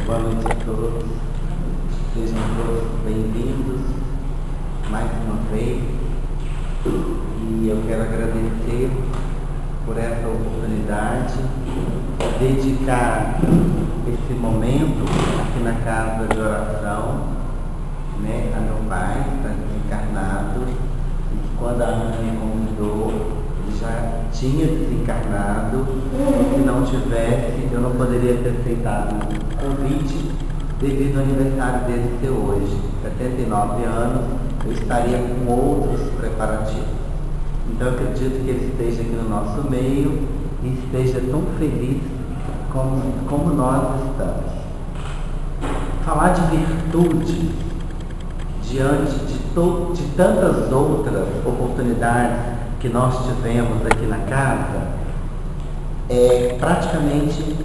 Boa noite a todos. Sejam todos bem-vindos mais uma vez. E eu quero agradecer por essa oportunidade, dedicar esse momento aqui na casa de oração, a meu pai, que está desencarnado. E quando a Ana me convidou, ele já tinha desencarnado. Se não tivesse, eu não poderia ter aceitado o convite devido ao aniversário dele ser hoje, 79 anos. Eu estaria com outros preparativos. Então eu acredito que ele esteja aqui no nosso meio e esteja tão feliz como nós estamos. Falar de virtude diante de tantas outras oportunidades que nós tivemos aqui na casa é praticamente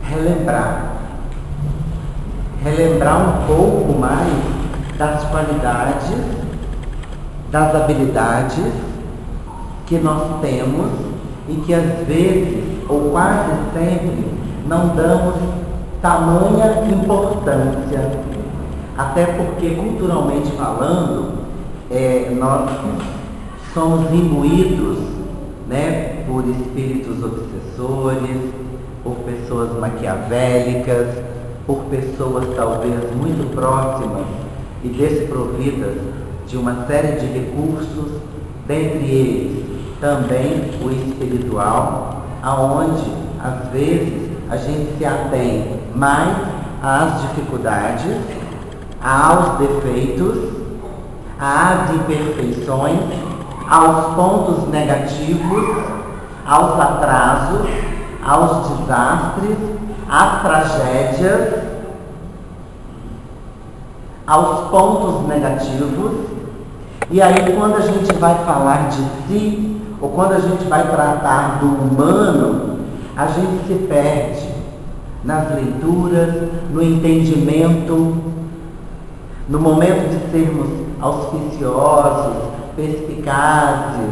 relembrar um pouco mais das qualidades, das habilidades que nós temos e que às vezes, ou quase sempre, não damos tamanha importância. Até porque, culturalmente falando, nós somos imbuídos, por espíritos obsessores, por pessoas maquiavélicas, por pessoas talvez muito próximas e desprovidas de uma série de recursos, dentre eles também o espiritual, aonde às vezes a gente se atém mais às dificuldades, aos defeitos, às imperfeições, aos pontos negativos, aos atrasos, aos desastres, às tragédias, aos pontos negativos. E aí, quando a gente vai falar de si, ou quando a gente vai tratar do humano, a gente se perde nas leituras, no entendimento, no momento de sermos auspiciosos, perspicazes,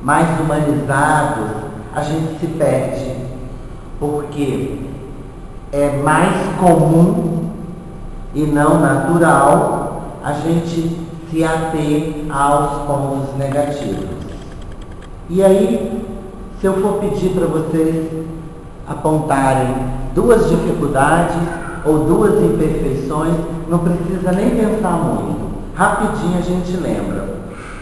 mais humanizados, a gente se perde, porque é mais comum e não natural a gente se ater aos pontos negativos. E aí, se eu for pedir para vocês apontarem duas dificuldades ou duas imperfeições, não precisa nem pensar muito. Rapidinho a gente lembra.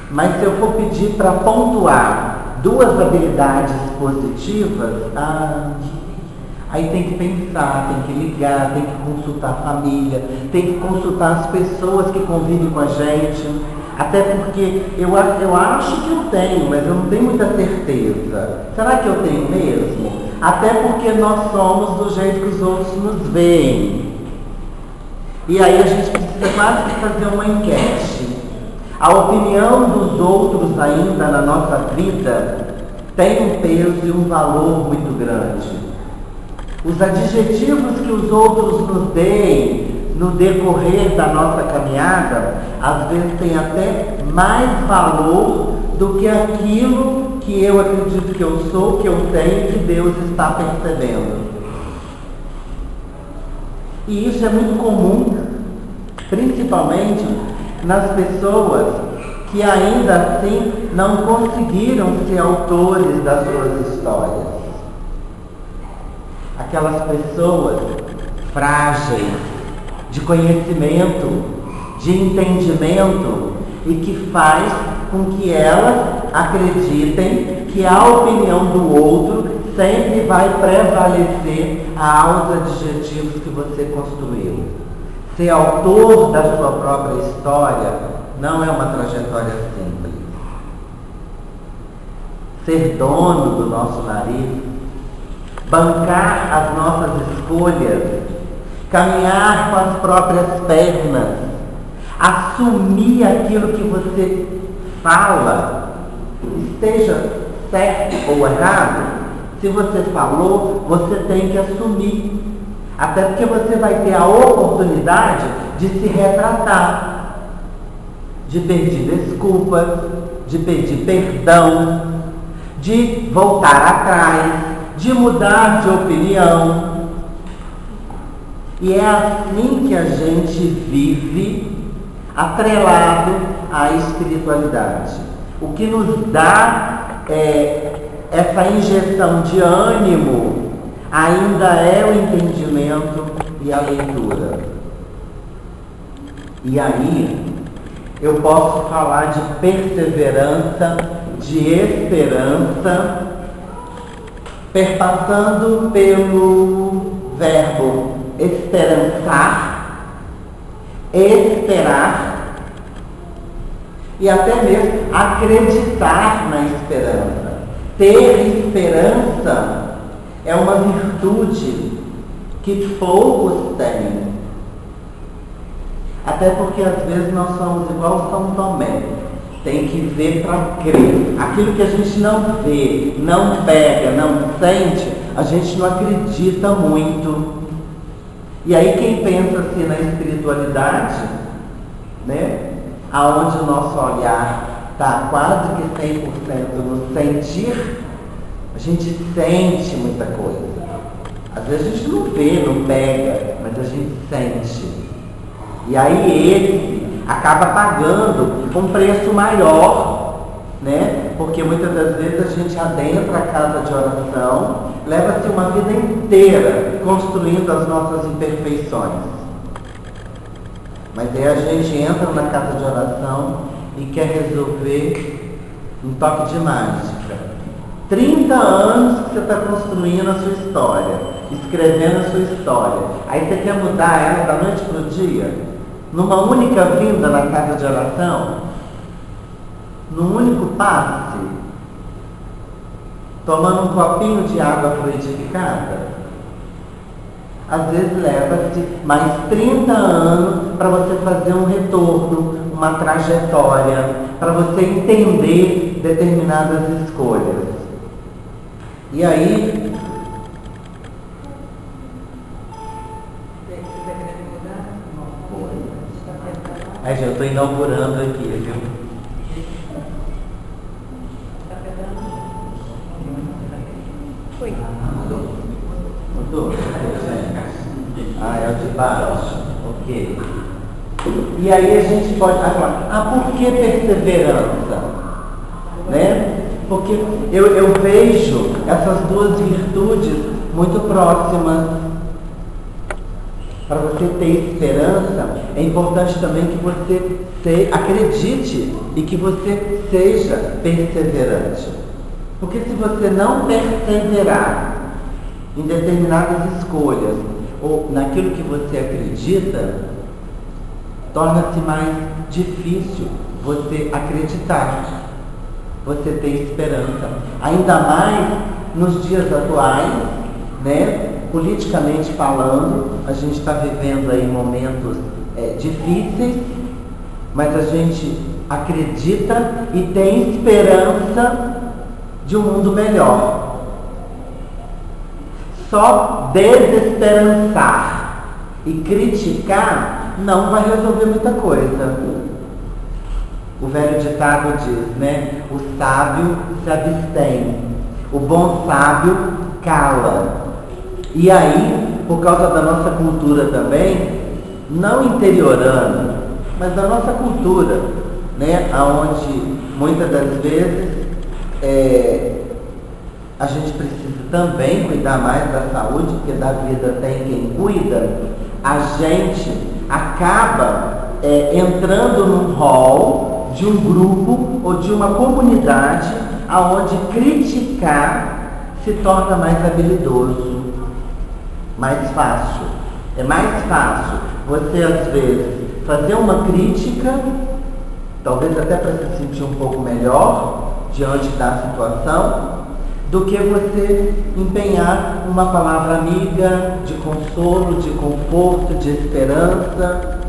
Mas se eu for pedir para pontuar duas habilidades positivas, aí tem que pensar, tem que ligar, tem que consultar a família, tem que consultar as pessoas que convivem com a gente. Até porque eu acho que eu tenho, mas eu não tenho muita certeza. Será que eu tenho mesmo? Até porque nós somos do jeito que os outros nos veem. E aí a gente precisa quase que fazer uma enquete. A opinião dos outros ainda na nossa vida tem um peso e um valor muito grande. Os adjetivos que os outros nos deem no decorrer da nossa caminhada, às vezes tem até mais valor do que aquilo que eu acredito que eu sou, que eu tenho, que Deus está percebendo. E isso é muito comum, principalmente nas pessoas que ainda assim não conseguiram ser autores das suas histórias. Aquelas pessoas frágeis, de conhecimento, de entendimento, e que faz com que elas acreditem que a opinião do outro sempre vai prevalecer aos adjetivos que você construiu. Ser autor da sua própria história não é uma trajetória simples. Ser dono do nosso nariz, bancar as nossas escolhas, caminhar com as próprias pernas, assumir aquilo que você fala, esteja certo ou errado. Se você falou, você tem que assumir. Até porque você vai ter a oportunidade de se retratar, de pedir desculpas, de pedir perdão, de voltar atrás, de mudar de opinião. E é assim que a gente vive atrelado à espiritualidade. O que nos dá essa injeção de ânimo ainda é o entendimento e a leitura. E aí eu posso falar de perseverança, de esperança, perpassando pelo verbo esperançar, esperar e até mesmo acreditar na esperança. Ter esperança é uma virtude que poucos têm. Até porque às vezes nós somos igual São Tomé. Tem que ver para crer. Aquilo que a gente não vê, não pega, não sente, a gente não acredita muito. E aí quem pensa assim na espiritualidade, né, aonde o nosso olhar está quase que 100% no sentir, a gente sente muita coisa. Às vezes a gente não vê, não pega, mas a gente sente. E aí ele acaba pagando um preço maior, né? Porque muitas das vezes a gente adentra a casa de oração, leva-se uma vida inteira construindo as nossas imperfeições. Mas aí a gente entra na casa de oração e quer resolver um toque de mágica. 30 anos que você está construindo a sua história, escrevendo a sua história. Aí você quer mudar ela da noite para o dia? Numa única vinda na casa de oração? Num único passe? Tomando um copinho de água fluidificada? Às vezes leva-se mais 30 anos para você fazer um retorno, uma trajetória, para você entender determinadas escolhas. E aí, já estou inaugurando aqui, viu? Foi. Mudou? É o de baixo. Ok. E aí a gente pode falar, por que perseverança? Né? Porque eu vejo essas duas virtudes muito próximas. Para você ter esperança, é importante também que você acredite e que você seja perseverante. Porque se você não perseverar em determinadas escolhas ou naquilo que você acredita, torna-se mais difícil você acreditar, você ter esperança. Ainda mais nos dias atuais, né? Politicamente falando, a gente está vivendo aí momentos difíceis, mas a gente acredita e tem esperança de um mundo melhor. Só desesperançar e criticar não vai resolver muita coisa. O velho ditado diz, né? O sábio se abstém, o bom sábio cala. E aí, por causa da nossa cultura também, não interiorana, mas da nossa cultura, né? Onde muitas das vezes a gente precisa também cuidar mais da saúde, porque da vida tem quem cuida, a gente acaba entrando num hall de um grupo ou de uma comunidade onde criticar se torna mais habilidoso. Mais fácil. É mais fácil você, às vezes, fazer uma crítica, talvez até para se sentir um pouco melhor diante da situação, do que você empenhar uma palavra amiga de consolo, de conforto, de esperança,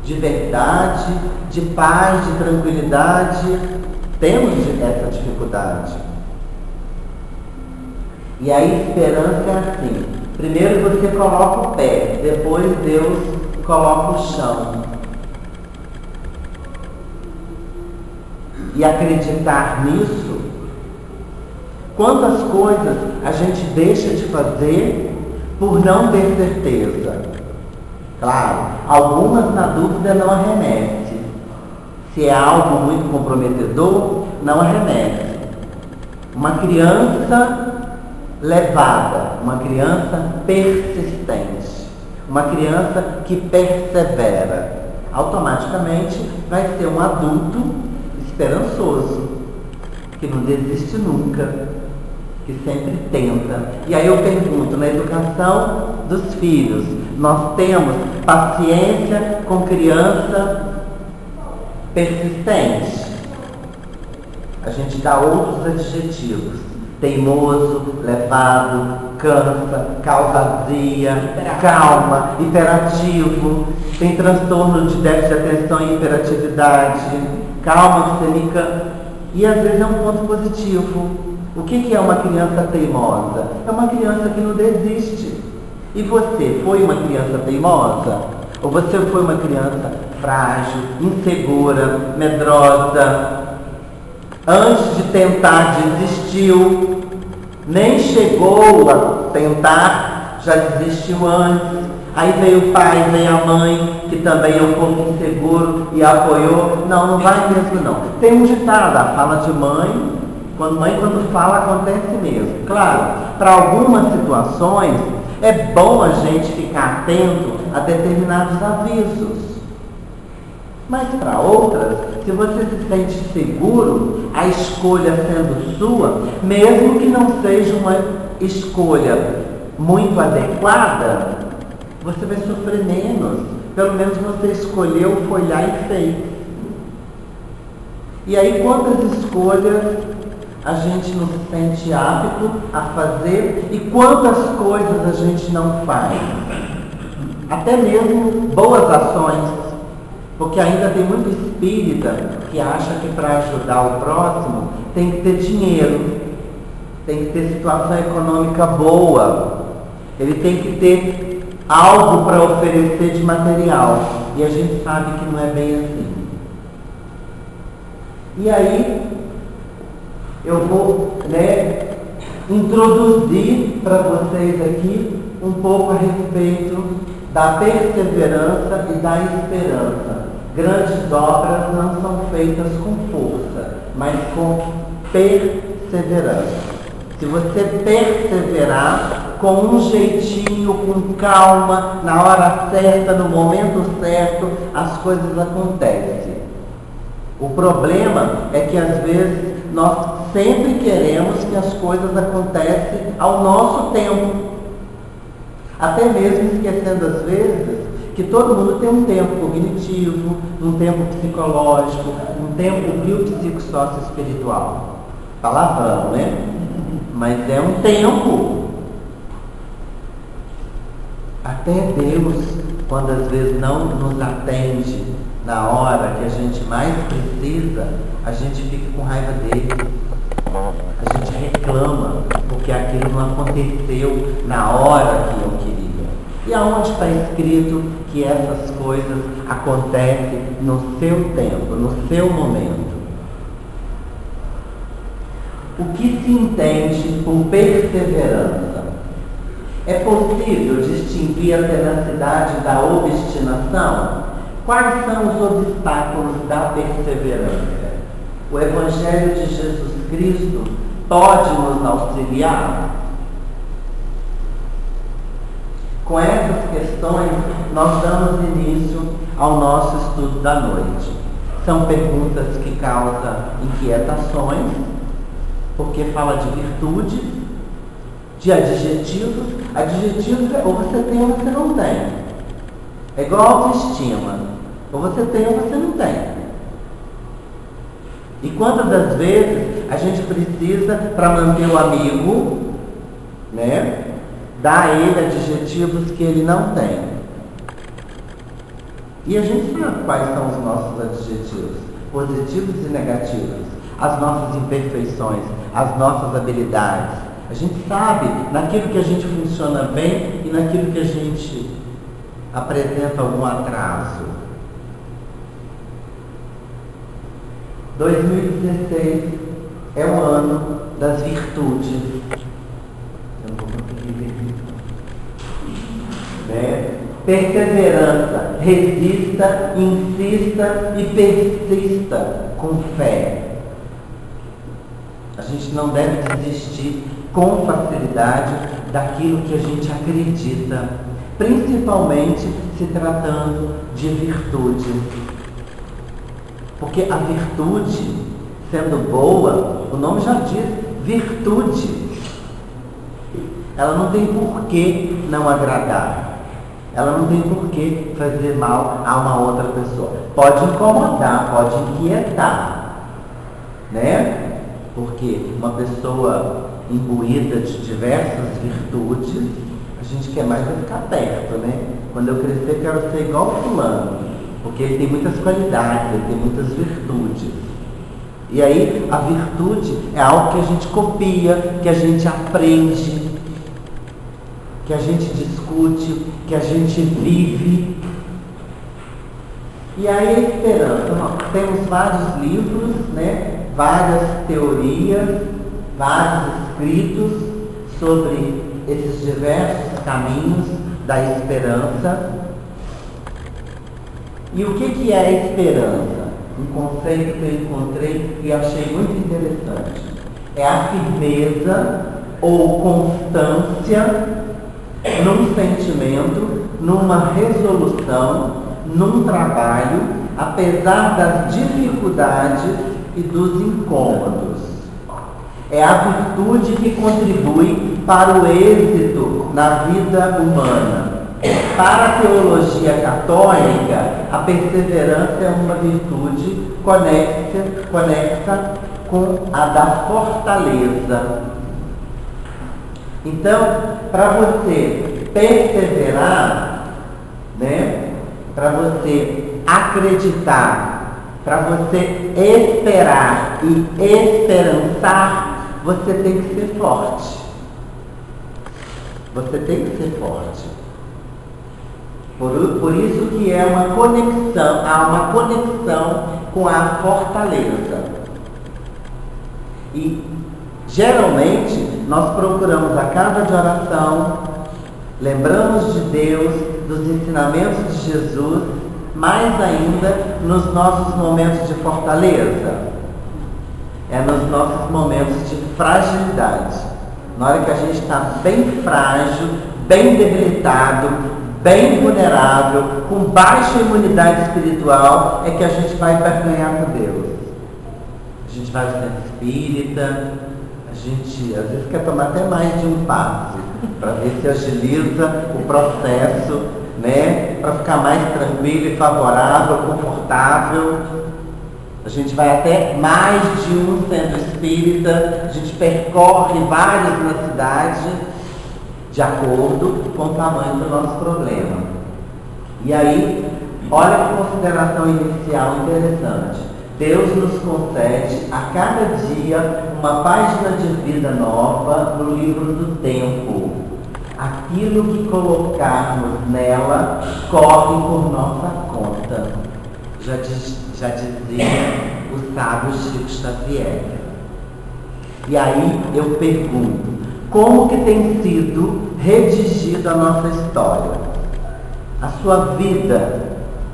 de verdade, de paz, de tranquilidade. Temos essa dificuldade. E a esperança é assim. Primeiro você coloca o pé, depois Deus coloca o chão. E acreditar nisso, quantas coisas a gente deixa de fazer por não ter certeza. Claro, algumas na dúvida não arremete. Se é algo muito comprometedor, não arremete. Uma criança levada, uma criança persistente, uma criança que persevera, automaticamente vai ser um adulto esperançoso, que não desiste nunca, que sempre tenta. E aí eu pergunto, na educação dos filhos, nós temos paciência com criança persistente? A gente dá outros adjetivos: teimoso, levado, cansa, calvazia, calma, hiperativo, tem transtorno de déficit de atenção e hiperatividade, calma, você fica... E às vezes é um ponto positivo. O que é uma criança teimosa? É uma criança que não desiste. E você foi uma criança teimosa? Ou você foi uma criança frágil, insegura, medrosa? Antes de tentar, desistiu, nem chegou a tentar, já desistiu antes. Aí veio o pai, veio a mãe, que também é um pouco inseguro e apoiou. Não vai mesmo não. Tem um ditado, a fala de mãe, quando fala, acontece mesmo. Claro, para algumas situações, é bom a gente ficar atento a determinados avisos. Mas para outras, se você se sente seguro, a escolha sendo sua, mesmo que não seja uma escolha muito adequada, você vai sofrer menos. Pelo menos você escolheu, foi lá e fez. E aí, quantas escolhas a gente não se sente apto a fazer e quantas coisas a gente não faz? Até mesmo boas ações. Porque ainda tem muito espírita que acha que para ajudar o próximo tem que ter dinheiro, tem que ter situação econômica boa, ele tem que ter algo para oferecer de material. E a gente sabe que não é bem assim. E aí, eu vou introduzir para vocês aqui um pouco a respeito da perseverança e da esperança. Grandes obras não são feitas com força, mas com perseverança. Se você perseverar com um jeitinho, com calma, na hora certa, no momento certo, as coisas acontecem. O problema é que às vezes nós sempre queremos que as coisas aconteçam ao nosso tempo. Até mesmo esquecendo às vezes que todo mundo tem um tempo cognitivo, um tempo psicológico, um tempo biopsicossócio-espiritual. Palavrão, né? Mas é um tempo. Até Deus, quando às vezes não nos atende na hora que a gente mais precisa, a gente fica com raiva dele. A gente reclama porque aquilo não aconteceu na hora que eu queria. E aonde está escrito que essas coisas acontecem no seu tempo, no seu momento? O que se entende por perseverança? É possível distinguir a tenacidade da obstinação? Quais são os obstáculos da perseverança? O Evangelho de Jesus Cristo pode nos auxiliar? Com essas questões, nós damos início ao nosso estudo da noite. São perguntas que causam inquietações, porque fala de virtude, de adjetivos. Adjetivos é ou você tem ou você não tem. É igual autoestima. Ou você tem ou você não tem. E quantas das vezes a gente precisa, para manter o amigo, dar a ele adjetivos que ele não tem. E a gente sabe quais são os nossos adjetivos, positivos e negativos, as nossas imperfeições, as nossas habilidades. A gente sabe naquilo que a gente funciona bem e naquilo que a gente apresenta algum atraso. 2016 é o ano das virtudes. Eu não vou conseguir ver isso. Perseverança, resista, insista e persista com fé. A gente não deve desistir com facilidade daquilo que a gente acredita, principalmente se tratando de virtude. Porque a virtude, sendo boa, o nome já diz, virtude. Ela não tem por que não agradar. Ela não tem por que fazer mal a uma outra pessoa. Pode incomodar, pode inquietar, né? Porque uma pessoa imbuída de diversas virtudes, a gente quer mais ficar perto, né? Quando eu crescer, quero ser igual o fulano, porque ele tem muitas qualidades, ele tem muitas virtudes. E aí, a virtude é algo que a gente copia, que a gente aprende, que a gente discute, que a gente vive. E aí, a esperança. Nós temos vários livros, né? Várias teorias, vários escritos sobre esses diversos caminhos da esperança. E o que é a esperança? Um conceito que eu encontrei e achei muito interessante. É a firmeza ou constância num sentimento, numa resolução, num trabalho, apesar das dificuldades e dos incômodos. É a virtude que contribui para o êxito na vida humana. Para a teologia católica, a perseverança é uma virtude conexa com a da fortaleza. Então, para você perseverar, né, para você acreditar, para você esperar e esperançar, você tem que ser forte. Você tem que ser forte. Por isso que é uma conexão, há uma conexão com a fortaleza. E geralmente nós procuramos a casa de oração, lembramos de Deus, dos ensinamentos de Jesus, mais ainda nos nossos momentos de fortaleza. É nos nossos momentos de fragilidade. Na hora que a gente está bem frágil, bem debilitado, bem vulnerável, com baixa imunidade espiritual, é que a gente vai barganhar com Deus. A gente vai ao centro espírita, a gente às vezes quer tomar até mais de um passo, para ver se agiliza o processo, né? Para ficar mais tranquilo e favorável, confortável. A gente vai até mais de um centro espírita, a gente percorre vários na cidade, de acordo com o tamanho do nosso problema. E aí, olha que consideração inicial interessante. Deus nos concede a cada dia uma página de vida nova no livro do tempo. Aquilo que colocarmos nela corre por nossa conta. Já dizia o sábio Chico Xavier. E aí eu pergunto, como que tem sido redigida a nossa história? A sua vida,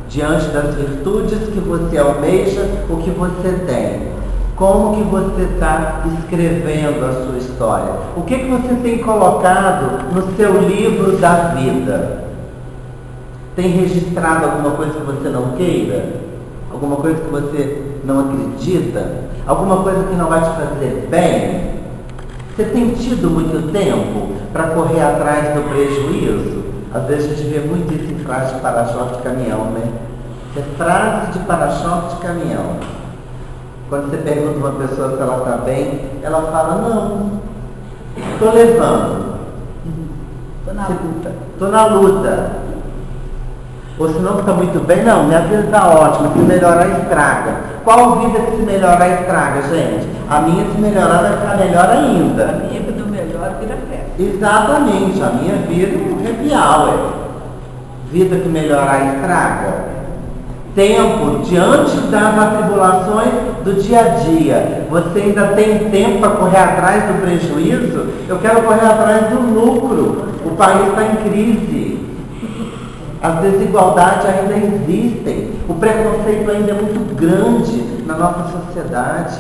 diante das virtudes que você almeja, o que você tem. Como que você está escrevendo a sua história? O que você tem colocado no seu livro da vida? Tem registrado alguma coisa que você não queira? Alguma coisa que você não acredita? Alguma coisa que não vai te fazer bem? Você tem tido muito tempo para correr atrás do prejuízo? Às vezes a gente vê muito isso em frase de para-choque de caminhão, né? É frase de para-choque de caminhão. Quando você pergunta uma pessoa se ela está bem, ela fala, não, estou levando. Estou na luta. Estou na luta. Ou se não está muito bem, não, minha vida está ótima, se melhorar estraga. Qual vida que se melhorar estraga, gente? A minha se melhorar vai ficar melhor ainda. A minha do melhor vira festa. Exatamente, a minha vida é um happy hour. Vida que melhorar estraga. Tempo, diante das atribulações do dia a dia, você ainda tem tempo para correr atrás do prejuízo? Eu quero correr atrás do lucro. O país está em crise. As desigualdades ainda existem, o preconceito ainda é muito grande na nossa sociedade.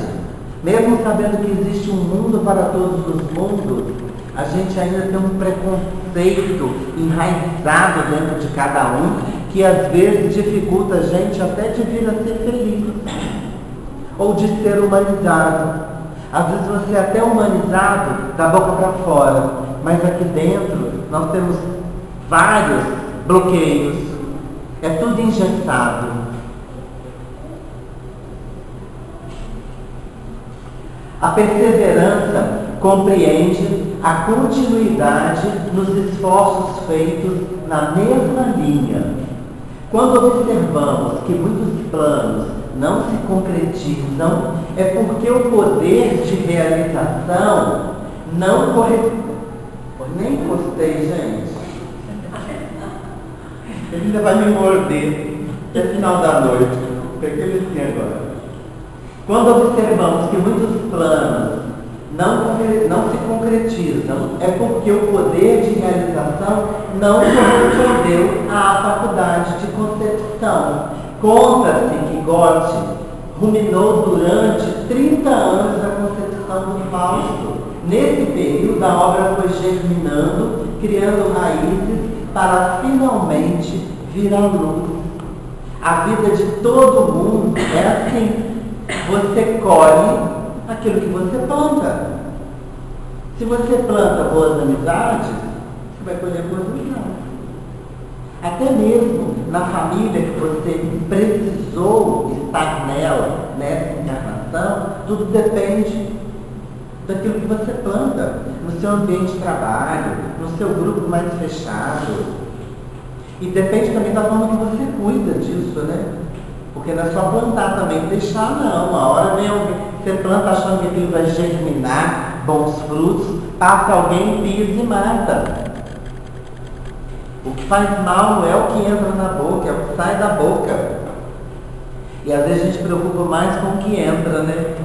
Mesmo sabendo que existe um mundo para todos os mundos, a gente ainda tem um preconceito enraizado dentro de cada um, que às vezes dificulta a gente até de vir a ser feliz, ou de ser humanizado. Às vezes você é até humanizado da boca para fora, mas aqui dentro nós temos vários bloqueios, é tudo engessado. A perseverança compreende a continuidade nos esforços feitos na mesma linha. Quando observamos que muitos planos não se concretizam, é porque o poder de realização não corresponde. Nem gostei, gente. Ele ainda vai me morder até o final da noite. O que ele tem agora? Quando observamos que muitos planos não se concretizam, é porque o poder de realização não correspondeu à faculdade de concepção. Conta-se que Goethe ruminou durante 30 anos a concepção do Fausto. Nesse período, a obra foi germinando, criando raízes para finalmente vir à luz. A vida de todo mundo é assim. Você colhe aquilo que você planta. Se você planta boas amizades, você vai colher boas amizades. Até mesmo na família que você precisou estar nela, nessa encarnação, tudo depende daquilo que você planta, no seu ambiente de trabalho, no seu grupo mais fechado. E depende também da forma que você cuida disso, né? Porque não é só plantar também, deixar não. Uma hora vem alguém, você planta achando que aquilo vai germinar bons frutos, passa alguém, pisa e mata. O que faz mal não é o que entra na boca, é o que sai da boca. E às vezes a gente se preocupa mais com o que entra, né?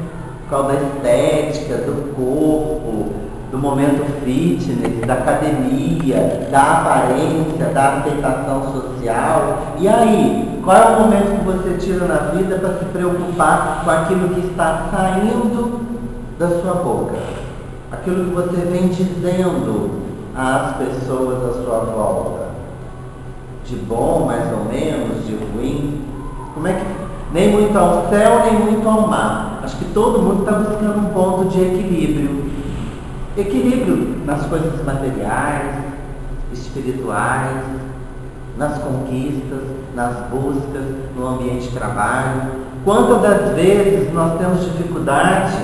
Por causa da estética, do corpo, do momento fitness, da academia, da aparência, da aceitação social. E aí, qual é o momento que você tira na vida para se preocupar com aquilo que está saindo da sua boca? Aquilo que você vem dizendo às pessoas à sua volta. De bom, mais ou menos, de ruim. Como é que... Nem muito ao céu, nem muito ao mar. Acho que todo mundo está buscando um ponto de equilíbrio. Equilíbrio nas coisas materiais, espirituais, nas conquistas, nas buscas, no ambiente de trabalho. Quantas das vezes nós temos dificuldade,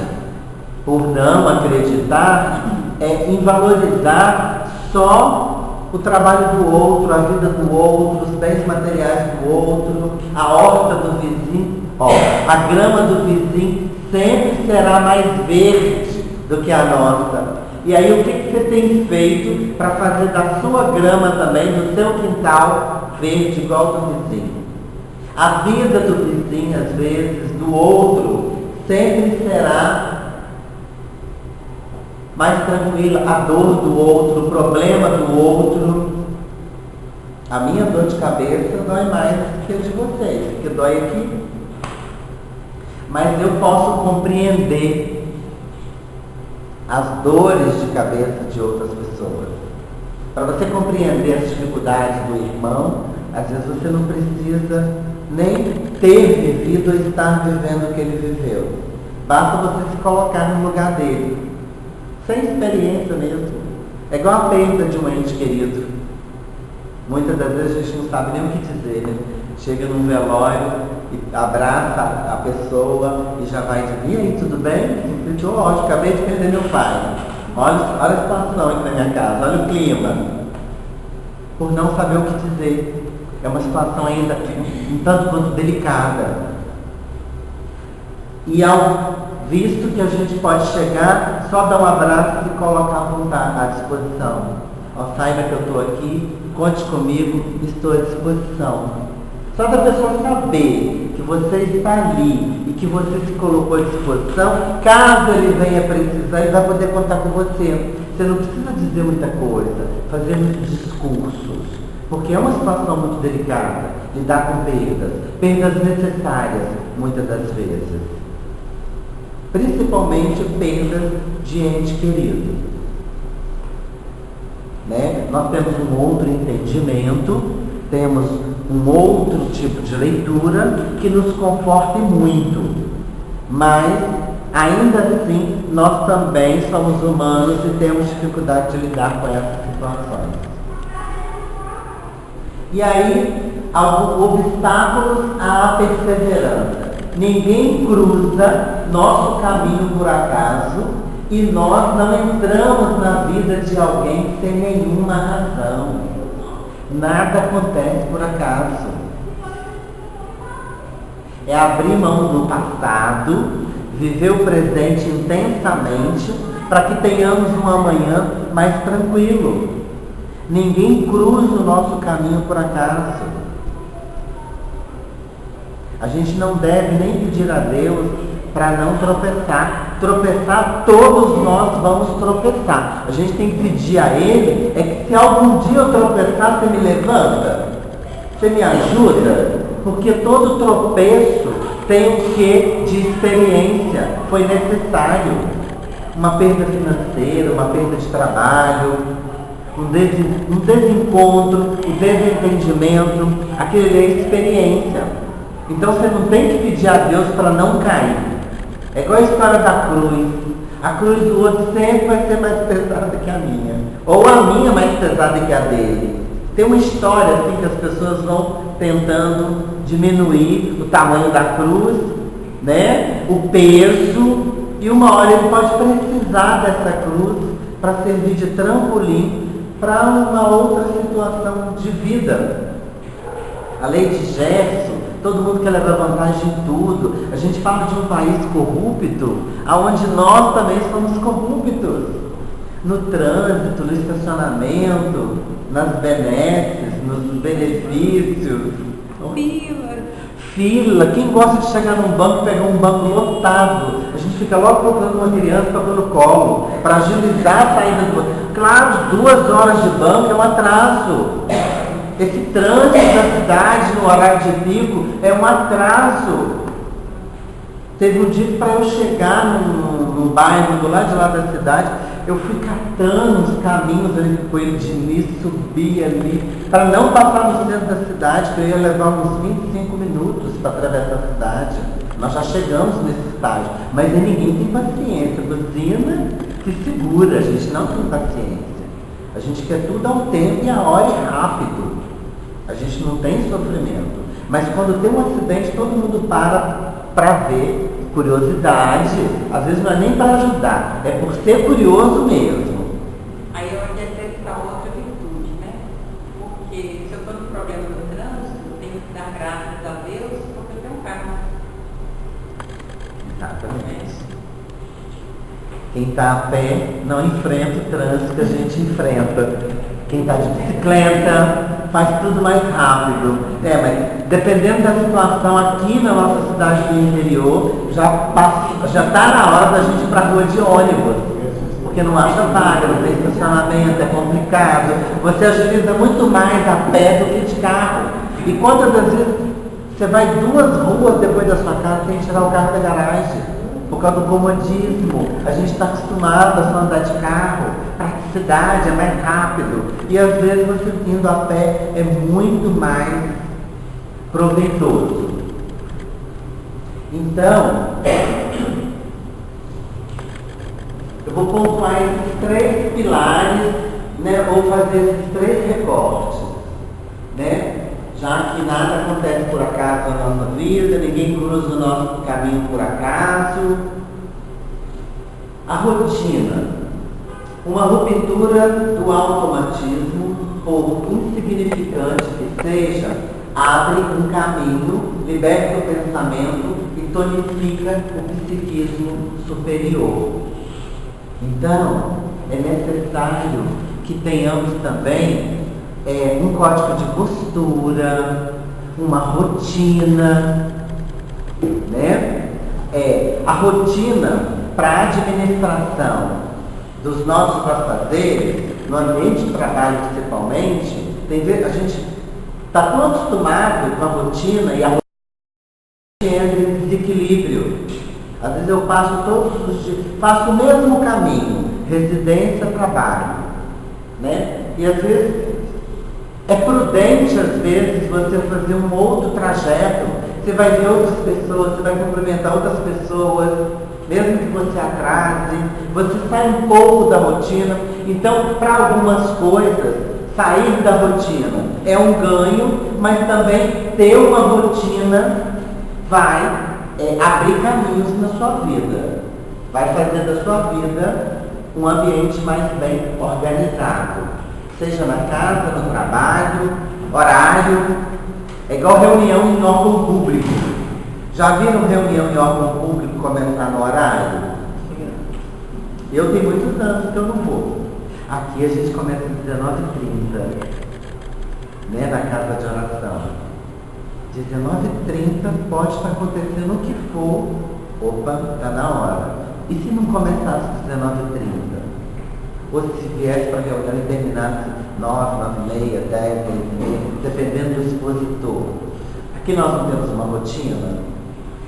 por não acreditar, em valorizar só o trabalho do outro, a vida do outro, os bens materiais do outro, a horta do vizinho. A grama do vizinho sempre será mais verde do que a nossa. E aí o que você tem feito para fazer da sua grama também, do seu quintal, verde igual do vizinho? A vida do vizinho, às vezes, do outro, sempre será mais tranquila. A dor do outro, o problema do outro. A minha dor de cabeça dói mais que a de vocês, porque dói aqui. Mas eu posso compreender as dores de cabeça de outras pessoas. Para você compreender as dificuldades do irmão, às vezes você não precisa nem ter vivido ou estar vivendo o que ele viveu. Basta você se colocar no lugar dele. Sem experiência mesmo. É igual a perda de um ente querido. Muitas das vezes a gente não sabe nem o que dizer, né? Chega num velório e abraça a pessoa e já vai dizer: e aí, tudo bem? Eu ótimo, acabei de perder meu pai. Olha a situação aqui na minha casa, olha o clima. Por não saber o que dizer. É uma situação ainda um tanto quanto delicada. E visto que a gente pode chegar, só dar um abraço e se colocar à disposição. Saiba que eu estou aqui, conte comigo, estou à disposição. Só da pessoa saber que você está ali e que você se colocou à disposição, caso ele venha precisar, ele vai poder contar com você. Você não precisa dizer muita coisa, fazer muitos discursos. Porque é uma situação muito delicada lidar com perdas necessárias, muitas das vezes. Principalmente perdas de ente querido. Né? Nós temos um outro entendimento, temos um outro tipo de leitura que nos conforte muito, mas ainda assim nós também somos humanos e temos dificuldade de lidar com essas situações. E aí, obstáculos à perseverança. Ninguém cruza nosso caminho por acaso e nós não entramos na vida de alguém sem nenhuma razão. Nada acontece por acaso. É abrir mão do passado, viver o presente intensamente, para que tenhamos um amanhã mais tranquilo. Ninguém cruza o nosso caminho por acaso. A gente não deve nem pedir a Deus para não tropeçar. Tropeçar, todos nós vamos tropeçar. A gente tem que pedir a Ele, é que se algum dia eu tropeçar, você me levanta? Você me ajuda? Porque todo tropeço tem um quê de experiência. Foi necessário. Uma perda financeira, uma perda de trabalho, um desencontro, um desentendimento, aquele é experiência. Então você não tem que pedir a Deus para não cair. É igual a história da cruz. A cruz do outro sempre vai ser mais pesada que a minha. Ou a minha mais pesada que a dele. Tem uma história assim que as pessoas vão tentando diminuir o tamanho da cruz, né? O peso, e uma hora ele pode precisar dessa cruz para servir de trampolim para uma outra situação de vida. A lei de Gerson, todo mundo quer levar vantagem em tudo. A gente fala de um país corrupto, onde nós também somos corruptos. No trânsito, no estacionamento, nas benesses, nos benefícios. Fila. Quem gosta de chegar num banco e pegar um banco lotado? A gente fica logo procurando uma criança para pôr no colo, para agilizar a saída do banco. Claro, 2 horas de banco é um atraso. Esse trânsito da cidade no horário de pico é um atraso. Teve um dia que para eu chegar num bairro do lado de lá da cidade, eu fui catando os caminhos ali com ele de início, subir ali, para não passar no centro da cidade, que eu ia levar uns 25 minutos para atravessar a cidade. Nós já chegamos nesse estágio, mas ninguém tem paciência. Buzina se segura, a gente não tem paciência. A gente quer tudo ao tempo e a hora e rápido. A gente não tem sofrimento. Mas quando tem um acidente, todo mundo para ver. Curiosidade, às vezes não é nem para ajudar, é por ser curioso mesmo. Aí eu acrescentar outra virtude, né? Porque se eu estou no problema do trânsito, eu tenho que dar graças a Deus porque eu tenho um carro. Exatamente. Quem está a pé não enfrenta o trânsito que a gente enfrenta. Quem está de bicicleta faz tudo mais rápido. Mas dependendo da situação aqui na nossa cidade do interior, já está na hora da gente ir para a rua de ônibus. Porque não acha vaga, não tem estacionamento, é complicado. Você agiliza muito mais a pé do que de carro. E quantas das vezes você vai 2 ruas depois da sua casa sem tirar o carro da garagem? Por causa do comodismo. A gente está acostumado a só andar de carro. Praticidade, é mais rápido. E às vezes você indo a pé é muito mais proveitoso. Então, eu vou pontuar esses 3 pilares, né, ou fazer esses 3 recortes, né? Já que nada acontece por acaso na nossa vida, ninguém cruza o nosso caminho por acaso. A rotina, uma ruptura do automatismo, por insignificante que seja, abre um caminho, liberta o pensamento e tonifica o psiquismo superior. Então, é necessário que tenhamos também um código de postura, uma rotina, né? A rotina para a administração dos nossos afazeres, no ambiente de trabalho principalmente, a gente está tão acostumado com a rotina e a rotina entra em desequilíbrio. Às vezes eu passo todos os dias, faço o mesmo caminho, residência, trabalho, né? E às vezes é prudente, às vezes, você fazer um outro trajeto. Você vai ver outras pessoas, você vai cumprimentar outras pessoas, mesmo que você atrase, você sai um pouco da rotina. Então, para algumas coisas, sair da rotina é um ganho, mas também ter uma rotina vai abrir caminhos na sua vida, vai fazer da sua vida um ambiente mais bem organizado, seja na casa, no trabalho, horário. É igual reunião em órgão público. Já viram reunião em órgão público começar no horário? Eu tenho muitos anos que eu não vou. Aqui a gente começa às 19h30, né, na casa de oração. 19h30 pode estar acontecendo o que for. Opa, está na hora. E se não começasse às 19h30? Ou se viesse para a reunião e terminasse 9, 9h30, 10, 10h30, dependendo do expositor. Aqui nós não temos uma rotina.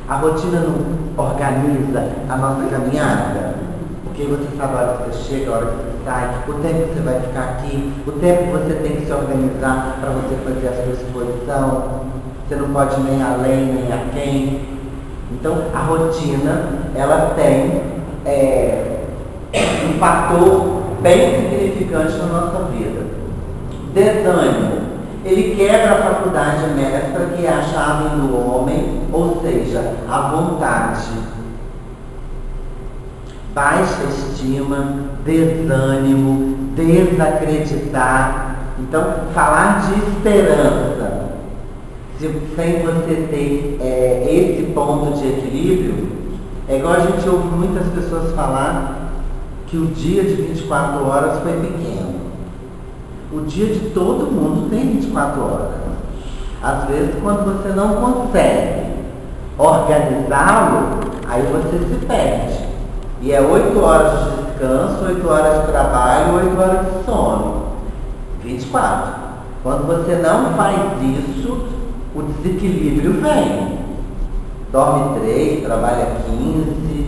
A rotina não organiza a nossa caminhada. Porque você sabe a hora que você chega, a hora que você sai, o tempo que você vai ficar aqui, o tempo que você tem que se organizar para você fazer a sua exposição. Você não pode nem além, nem aquém. Então, a rotina, ela tem um fator bem significante na nossa vida. Desânimo. Ele quebra a faculdade mestra, que é a chave do homem, ou seja, a vontade. Baixa estima, desânimo, desacreditar. Então, falar de esperança, sem você ter esse ponto de equilíbrio, é igual a gente ouve muitas pessoas falar que o dia de 24 horas foi pequeno. O dia de todo mundo tem 24 horas. Às vezes, quando você não consegue organizá-lo, aí você se perde. E é 8 horas de descanso, 8 horas de trabalho, 8 horas de sono. 24. Quando você não faz isso, o desequilíbrio vem. Dorme 3, trabalha 15,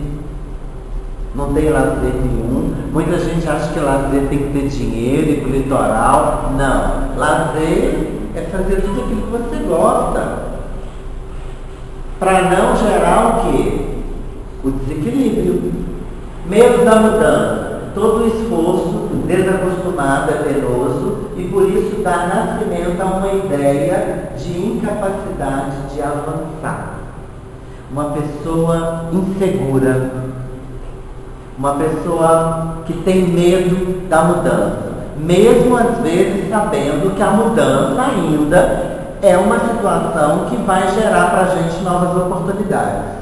não tem lazer nenhum. Muita gente acha que lazer tem que ter dinheiro, ir pro litoral. Não. Lazer é fazer tudo aquilo que você gosta. Para não gerar o quê? O desequilíbrio. Medo da mudança. Todo o esforço desacostumado é penoso e por isso dá nascimento a uma ideia de incapacidade de avançar. Uma pessoa insegura, uma pessoa que tem medo da mudança, mesmo às vezes sabendo que a mudança ainda é uma situação que vai gerar para a gente novas oportunidades.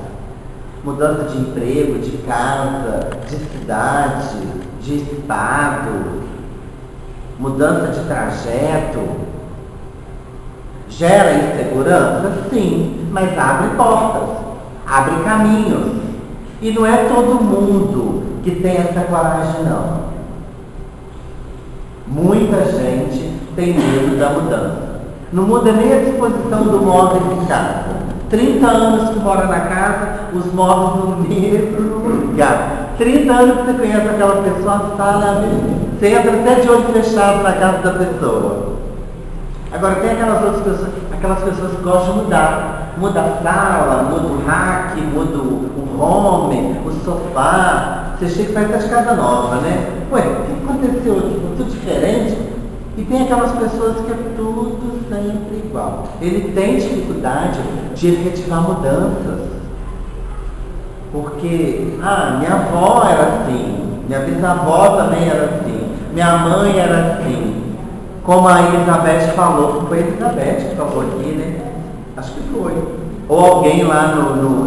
Mudança de emprego, de casa, de cidade, de estado, mudança de trajeto. Gera insegurança? Sim, mas abre portas, abre caminhos. E não é todo mundo que tem essa coragem, não. Muita gente tem medo da mudança. Não muda nem a disposição do móvel em casa. 30 anos que mora na casa, os móveis no mesmo lugar. 30 anos que você conhece aquela pessoa, você entra até de olho fechado na casa da pessoa. Agora tem aquelas pessoas que gostam de mudar. Muda a sala, muda o rack, muda o home, o sofá. Você chega e sai de casa nova, né? Ué, o que aconteceu aqui? Tudo diferente? E tem aquelas pessoas que é tudo sempre igual. Ele tem dificuldade de efetivar mudanças. Porque, minha avó era assim, minha bisavó também era assim, minha mãe era assim. Como a Elizabeth falou, foi a Elizabeth que falou aqui, né? Acho que foi. Ou alguém lá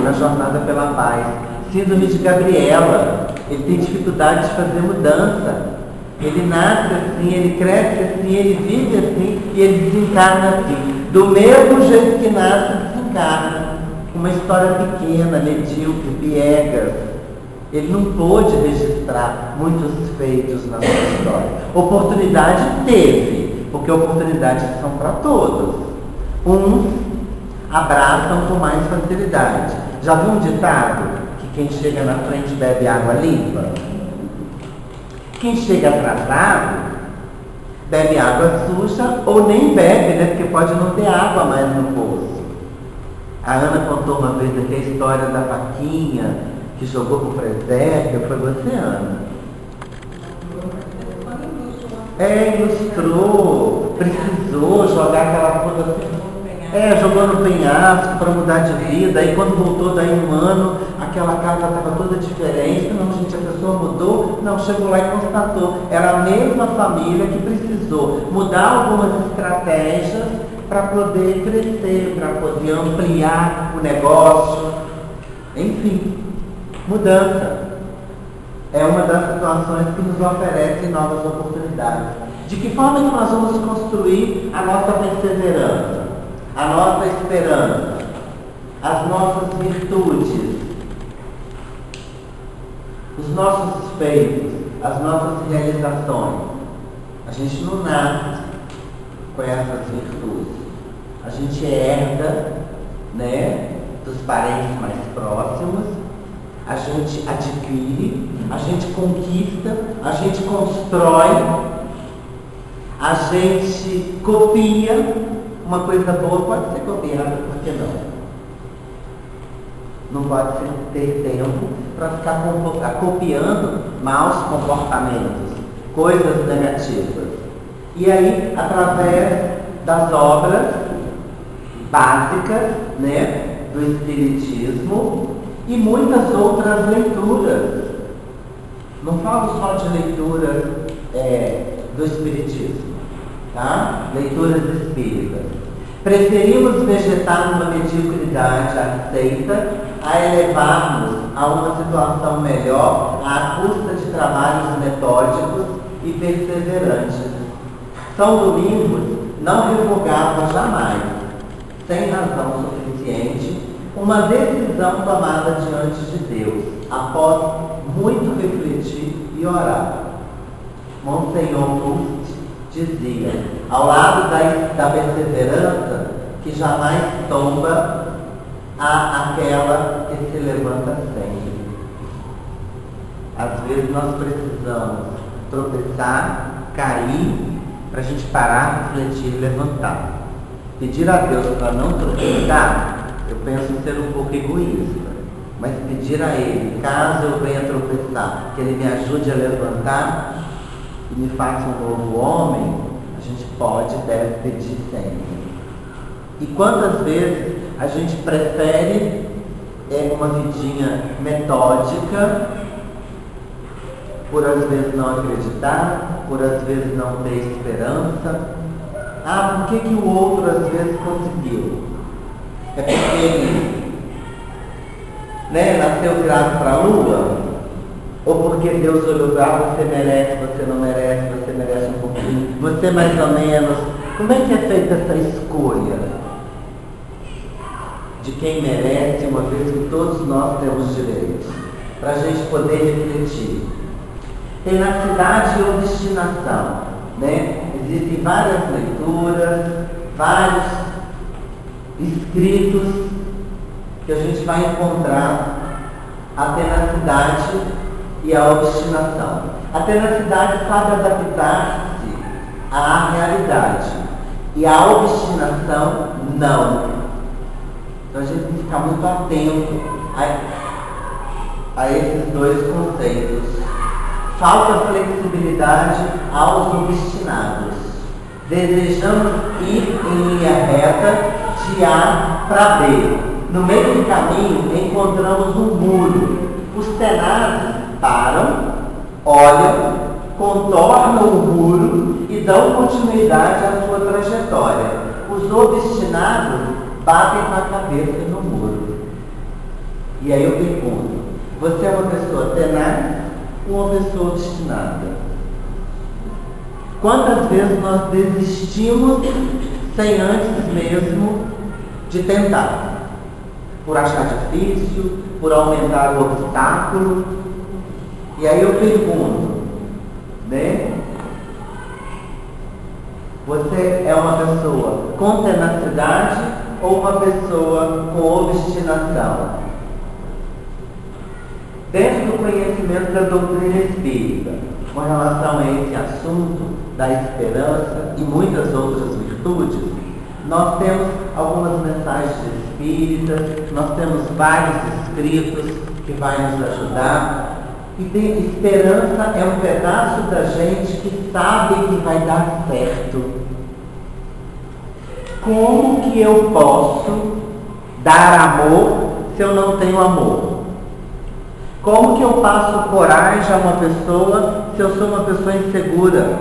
na Jornada pela Paz. Síndrome de Gabriela. Ele tem dificuldade de fazer mudança. Ele nasce assim, ele cresce assim, ele vive assim e ele desencarna assim. Do mesmo jeito que nasce, desencarna. Uma história pequena, medíocre, piegas. Ele não pôde registrar muitos feitos na sua história. Oportunidade teve, Porque oportunidades são para todos. Uns abraçam com mais facilidade. Já viu um ditado que quem chega na frente bebe água limpa? Quem chega atrasado bebe água suja ou nem bebe, né? Porque pode não ter água mais no poço. A Ana contou uma vez aqui a história da vaquinha que jogou pro presépio. Foi você, Ana? Ilustrou, precisou jogar aquela coisa assim. Jogou no penhasco para mudar de vida. Aí quando voltou daí um ano, aquela casa estava toda diferente. Não, gente, a pessoa mudou. Não, chegou lá e constatou. Era a mesma família que precisou mudar algumas estratégias para poder crescer, para poder ampliar o negócio. Enfim, mudança. É uma das situações que nos oferecem novas oportunidades. De que forma que nós vamos construir a nossa perseverança, a nossa esperança, as nossas virtudes, os nossos feitos, as nossas realizações? A gente não nasce com essas virtudes. A gente herda, né, dos parentes mais próximos. A gente adquire, a gente conquista, a gente constrói, a gente copia. Uma coisa boa pode ser copiada, por que não? Não pode ter tempo para ficar copiando maus comportamentos, coisas negativas. E aí, através das obras básicas, né, do Espiritismo, e muitas outras leituras. Não falo só de leituras do Espiritismo, tá? Leituras espíritas. Preferimos vegetar numa mediocridade aceita a elevarmos a uma situação melhor à custa de trabalhos metódicos e perseverantes. São Domingos não revogava jamais, sem razão suficiente, uma decisão tomada diante de Deus, após muito refletir e orar. Monsenhor Proust dizia, ao lado da perseverança, que jamais tomba, há aquela que se levanta sempre. Às vezes nós precisamos tropeçar, cair, para a gente parar, refletir e levantar. Pedir a Deus para não tropeçar, eu penso em ser um pouco egoísta, mas pedir a Ele, caso eu venha tropeçar, que Ele me ajude a levantar e me faça um novo homem, a gente pode e deve pedir sempre. E quantas vezes a gente prefere uma vidinha metódica, por às vezes não acreditar, por às vezes não ter esperança. Por que o outro às vezes conseguiu? É porque ele nasceu virado para a lua? Ou porque Deus olhou para você merece, você não merece, você merece um pouquinho, você mais ou menos. Como é que é feita essa escolha de quem merece, uma vez que todos nós temos direitos? Para a gente poder refletir. Tenacidade e obstinação, né? Existem várias leituras, vários escritos que a gente vai encontrar a tenacidade e a obstinação. A tenacidade sabe adaptar-se à realidade e a obstinação não. Então a gente tem que ficar muito atento a esses dois conceitos. Falta flexibilidade aos obstinados. Desejamos ir em linha reta de A para B. No meio do caminho encontramos um muro. Os tenazes param, olham, contornam o muro e dão continuidade à sua trajetória. Os obstinados batem com a cabeça no muro. E aí eu pergunto, você é uma pessoa tenaz ou uma pessoa obstinada? Quantas vezes nós desistimos sem antes mesmo de tentar? Por achar difícil, por aumentar o obstáculo. E aí eu pergunto, né? Você é uma pessoa com tenacidade ou uma pessoa com obstinação? Dentro do conhecimento da doutrina espírita, com relação a esse assunto da esperança e muitas outras virtudes, nós temos algumas mensagens espíritas, nós temos vários escritos que vai nos ajudar. E tem esperança é um pedaço da gente que sabe que vai dar certo. Como que eu posso dar amor se eu não tenho amor? Como que eu passo coragem a uma pessoa se eu sou uma pessoa insegura?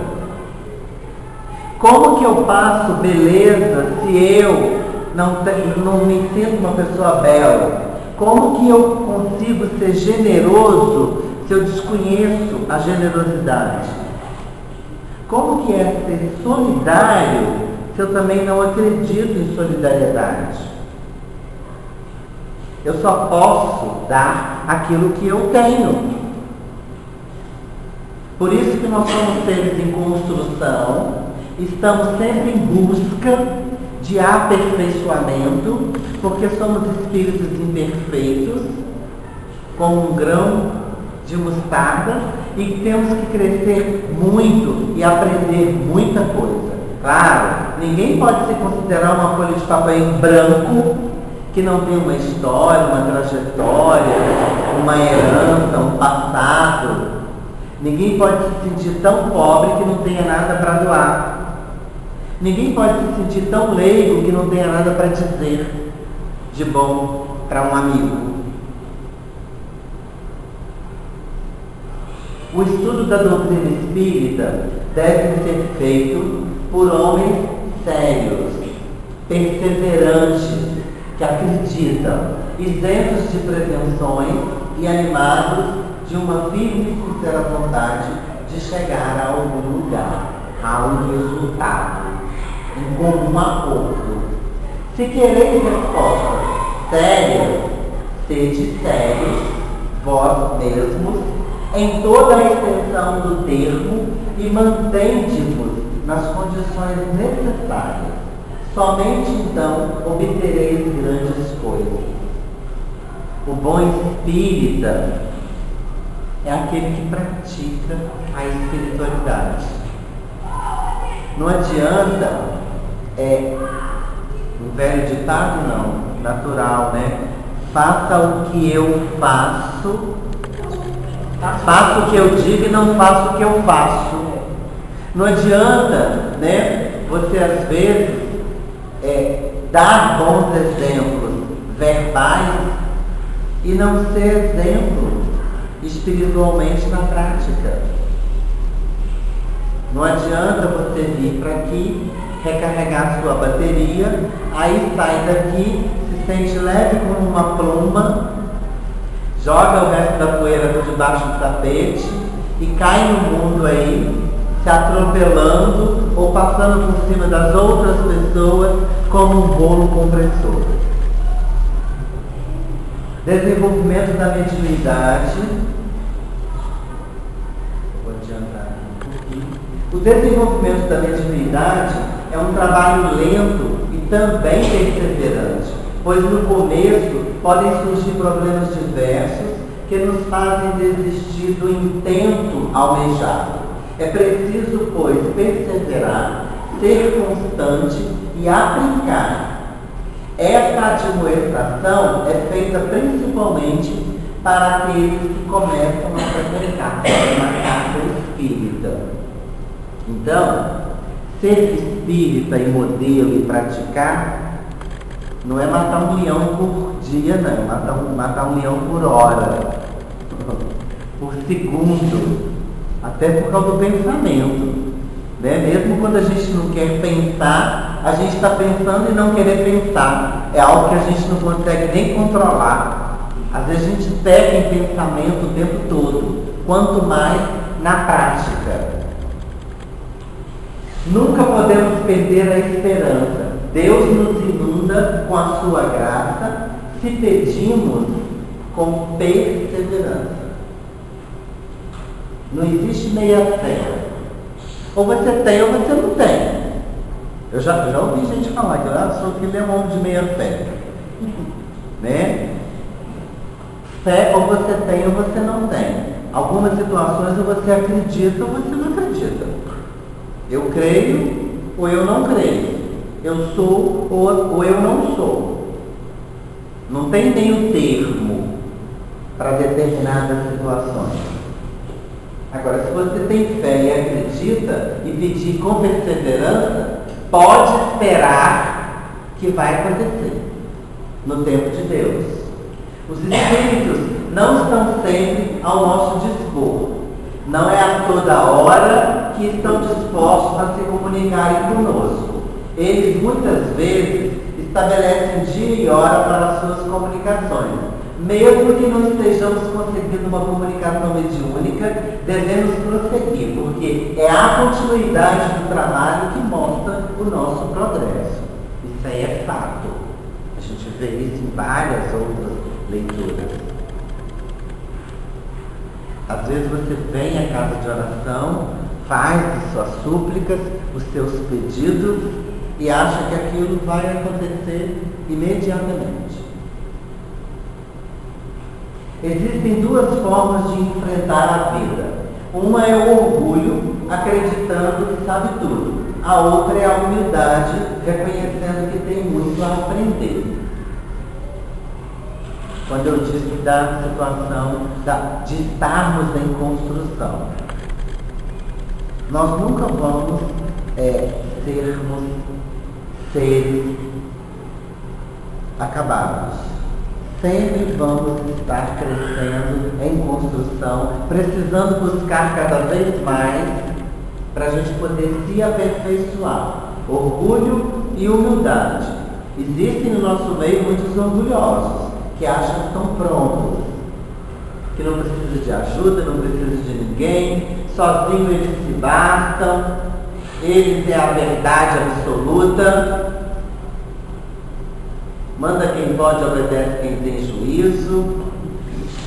Como que eu passo beleza se eu não me sinto uma pessoa bela? Como que eu consigo ser generoso se eu desconheço a generosidade? Como que é ser solidário se eu também não acredito em solidariedade? Eu só posso dar aquilo que eu tenho. Por isso que nós somos seres em construção, estamos sempre em busca de aperfeiçoamento, porque somos espíritos imperfeitos, como um grão de mostarda, e temos que crescer muito e aprender muita coisa. Claro, ninguém pode se considerar uma folha de papel em branco que não tem uma história, uma trajetória, uma herança, um passado. Ninguém pode se sentir tão pobre que não tenha nada para doar. Ninguém pode se sentir tão leigo que não tenha nada para dizer de bom para um amigo. O estudo da doutrina espírita deve ser feito por homens sérios, perseverantes, que acreditam, isentos de pretensões e animados de uma firme e sincera vontade de chegar a algum lugar, a um resultado, em comum acordo. Se quereis respostas sérias, sede sérios, vós mesmos, em toda a extensão do termo, e mantende-vos nas condições necessárias. Somente então obtereis grandes coisas. O bom espírita é aquele que pratica a espiritualidade. Não adianta, um velho ditado não, natural, né? Faça o que eu faço, faça o que eu digo e não faça o que eu faço. Não adianta, né? Você às vezes dar bons exemplos verbais e não ser exemplo espiritualmente na prática. Não adianta você vir para aqui, recarregar sua bateria, aí sai daqui, se sente leve como uma pluma, joga o resto da poeira por debaixo do tapete e cai no mundo aí, se atropelando ou passando por cima das outras pessoas como um bolo compressor. Desenvolvimento da mediunidade. Vou adiantar um pouquinho. O desenvolvimento da mediunidade é um trabalho lento e também perseverante, pois no começo podem surgir problemas diversos que nos fazem desistir do intento almejado. É preciso, pois, perseverar, ser constante e aplicar. Essa admoestação é feita principalmente para aqueles que começam a frequentar uma casa espírita. Então, ser espírita e modelo e praticar não é matar um leão por dia, não, é matar um leão por hora, por segundo. Até por causa do pensamento, né? Mesmo quando a gente não quer pensar, a gente está pensando e não querer pensar. É algo que a gente não consegue nem controlar. Às vezes a gente pega em pensamento o tempo todo, quanto mais na prática. Nunca podemos perder a esperança. Deus nos inunda com a sua graça, se pedimos com perseverança. Não existe meia terra. Ou você tem ou você não tem. Eu já ouvi gente falar que eu sou que ele é um homem de meia fé. Né? Fé ou você tem ou você não tem. Algumas situações ou você acredita ou você não acredita. Eu creio ou eu não creio. Eu sou ou eu não sou. Não tem meio termo para determinadas situações. Agora, se você tem fé e acredita e pedir com perseverança, pode esperar que vai acontecer no tempo de Deus. Os Espíritos não estão sempre ao nosso dispor. Não é a toda hora que estão dispostos a se comunicarem conosco. Eles muitas vezes estabelecem dia e hora para as suas comunicações. Mesmo que não estejamos conseguindo uma comunicação mediúnica, devemos prosseguir, porque é a continuidade do trabalho que mostra o nosso progresso. Isso aí é fato. A gente vê isso em várias outras leituras. Às vezes você vem à casa de oração, faz as suas súplicas, os seus pedidos e acha que aquilo vai acontecer imediatamente. Existem duas formas de enfrentar a vida. Uma é o orgulho, acreditando que sabe tudo. A outra é a humildade, reconhecendo que tem muito a aprender. Quando eu disse da situação de estarmos em construção, nós nunca vamos sermos seres acabados. Sempre vamos estar crescendo em construção, precisando buscar cada vez mais para a gente poder se aperfeiçoar. Orgulho e humildade. Existem no nosso meio muitos orgulhosos que acham que estão prontos, que não precisam de ajuda, não precisam de ninguém, sozinhos eles se bastam, eles é a verdade absoluta. Manda quem pode, obedece quem tem juízo,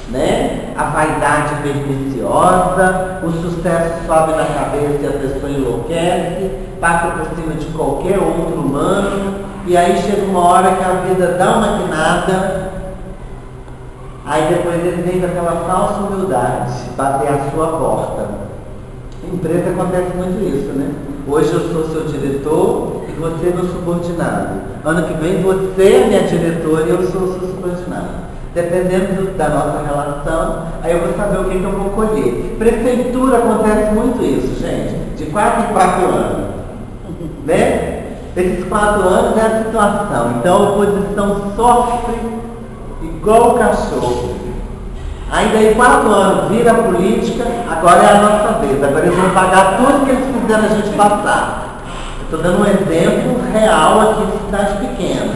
né? A vaidade perniciosa, o sucesso sobe na cabeça e a pessoa enlouquece, passa por cima de qualquer outro humano, e aí chega uma hora que a vida dá uma guinada, aí depois ele vem com aquela falsa humildade, bater a sua porta. Em empresa acontece muito isso, né? Hoje eu sou seu diretor e você é meu subordinado. Ano que vem você é minha diretora e eu sou o seu subordinado. Dependendo da nossa relação, aí eu vou saber o que eu vou colher. Prefeitura acontece muito isso, gente. De 4 em 4 anos. Né? Esses 4 anos é a situação. Então a oposição sofre igual o cachorro. Ainda em 4 anos vira a política, agora é a nossa vez. Agora eles vão pagar tudo que eles fizeram a gente passar. Estou dando um exemplo real aqui de cidade pequena.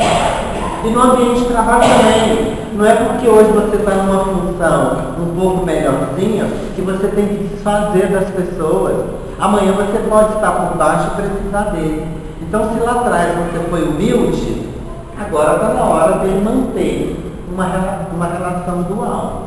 E no ambiente de trabalho também. Não é porque hoje você está numa função um pouco melhorzinha que você tem que desfazer das pessoas. Amanhã você pode estar por baixo e precisar dele. Então se lá atrás você foi humilde, agora está na hora dele manter uma relação dual.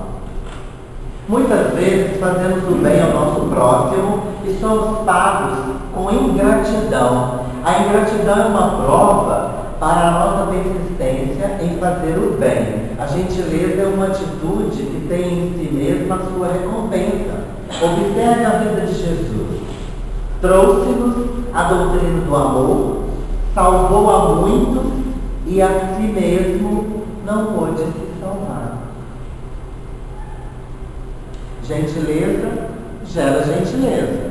Muitas vezes fazemos o bem ao nosso próximo e somos pagos com ingratidão. A ingratidão é uma prova para a nossa persistência em fazer o bem. A gentileza é uma atitude que tem em si mesma a sua recompensa. Observe a vida de Jesus. Trouxe-nos a doutrina do amor, salvou a muitos e a si mesmo não pôde se salvar. Gentileza gera gentileza.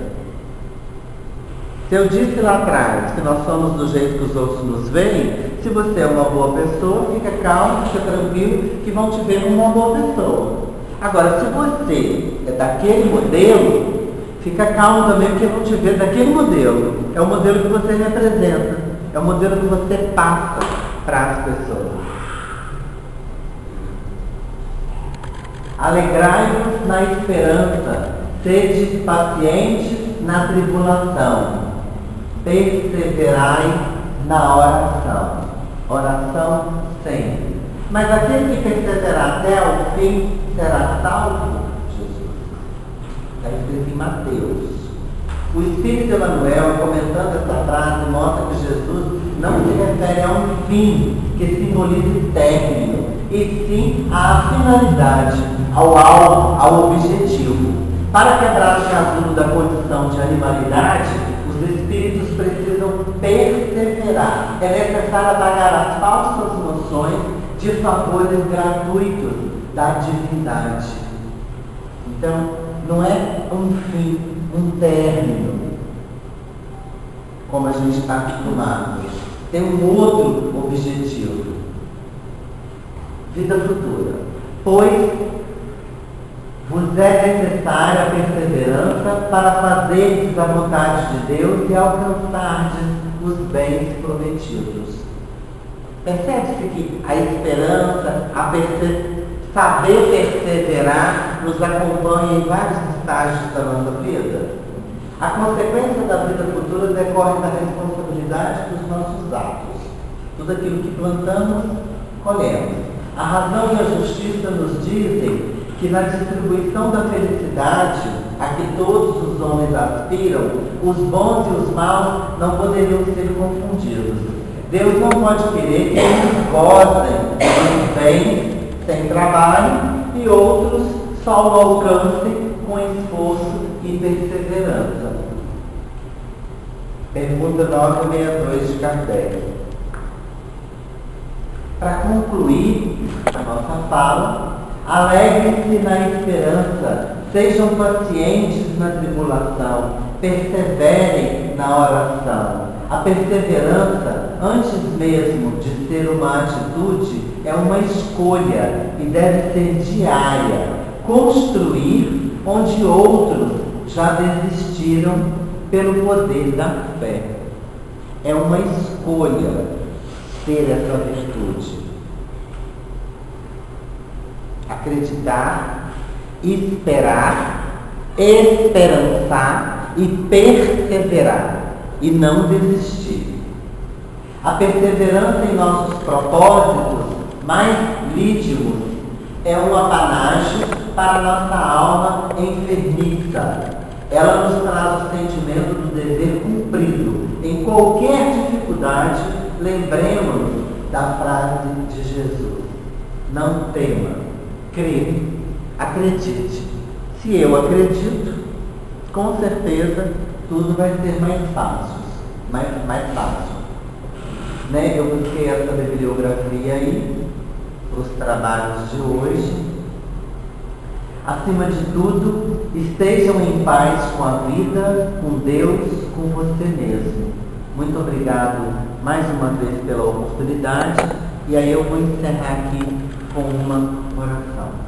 Se eu disse lá atrás que nós somos do jeito que os outros nos veem, se você é uma boa pessoa, fica calmo, fica tranquilo, que vão te ver como uma boa pessoa. Agora, se você é daquele modelo, fica calmo também, porque vão te ver daquele modelo. É o modelo que você representa, é o modelo que você passa para as pessoas. Alegrai-vos na esperança, sede pacientes na tribulação, perseverai na oração. Oração sempre. Mas aquele que perseverar até o fim será salvo. Jesus. Está escrito em Mateus. O Espírito Emmanuel, comentando essa frase, mostra que Jesus não se refere a um fim que simbolize término, e sim à finalidade, ao alvo, ao objetivo. Para quebrar o casulo da condição de animalidade, os espíritos precisam perseverar. É necessário apagar as falsas noções de favores gratuitos da divindade. Então, não é um fim, um término, como a gente está acostumado. Tem um outro objetivo. Vida futura. Pois vos é necessária a perseverança para fazerdes a vontade de Deus e alcançardes os bens prometidos. Percebe-se que a esperança, saber perseverar, nos acompanha em vários estágios da nossa vida. A consequência da vida futura decorre da responsabilidade dos nossos atos. Tudo aquilo que plantamos, colhemos. A razão e a justiça nos dizem que na distribuição da felicidade a que todos os homens aspiram, os bons e os maus não poderiam ser confundidos. Deus não pode querer que uns gozem dos bens sem trabalho e outros só o alcancem com esforço e perseverança. Pergunta 962 de Kardec. Para concluir a nossa fala, alegrem-se na esperança, sejam pacientes na tribulação, perseverem na oração. A perseverança, antes mesmo de ser uma atitude, é uma escolha e deve ser diária. Construir onde outros já desistiram pelo poder da fé. É uma escolha ter essa virtude. Acreditar, esperar, esperançar e perseverar. E não desistir. A perseverança em nossos propósitos mais lídios é um apanágio para a nossa alma enfermiça. Ela nos traz o sentimento do dever cumprido. Em qualquer dificuldade, lembremos da frase de Jesus: não tema, crê, acredite. Se eu acredito, com certeza tudo vai ser mais fácil. Né? Eu busquei essa bibliografia aí, os trabalhos de hoje. Acima de tudo, estejam em paz com a vida, com Deus, com você mesmo. Muito obrigado mais uma vez pela oportunidade. E aí eu vou encerrar aqui com uma oração.